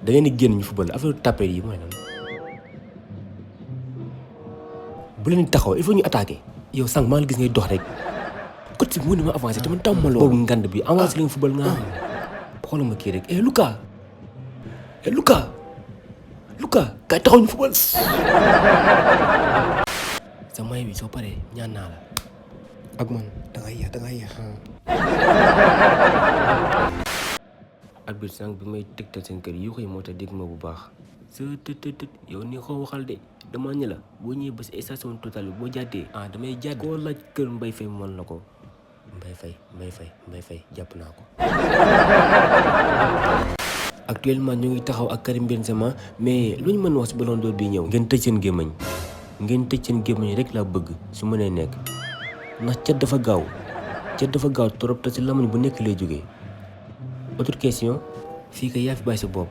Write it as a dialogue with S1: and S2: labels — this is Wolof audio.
S1: da ngeen di génn ñu football affaire tapé yi mooy lan bu leen taxaw il faut ñu attaquer yow sànq maa ngi gis ngay dox rek coach bi mu ne ma avancé te man tàmm ma loolu ngand bi avancé leen football nga xoolal ma kii rek Luka kay taxaw ñu football sa may bi soo paree ñaan naa la ak man da ngay yéex arbitre sànq bi may tegtal seen kër yi koy moo tax dégg ma bu baax tët yow nii xoo waxal de dama ñi la boo ñëwee ba si station Total bi boo jàddee damay jàdd koo laaj kër Mbaye Faye mën la ko Mbaye Faye jàpp naa ko actuellement ñu ngi taxaw ak Karim Benzema mais lu ñu mën wax si Ballon d'Or bi ñëw ngeen tëj seen gémmañ rek laa bëgg su mënee nekk ndax cat dafa gaaw trop te si lamañ bu nekk lay jógee autre question fii kay yaa fi bàyyi sa bopp